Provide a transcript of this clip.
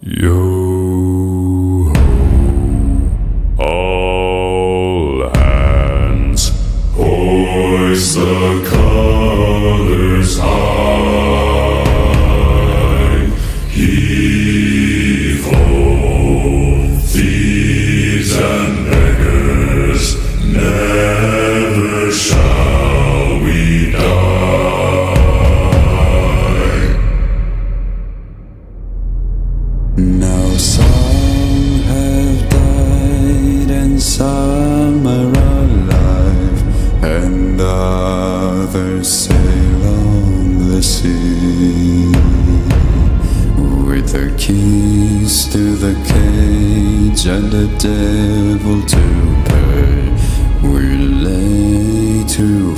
Yo ho, all hands, hoist the colors high. Heave ho, thieves and beggars, never shall we die. Now some have died and some are alive, and others sail on the sea. With the keys to the cage and the devil to pay, we lay to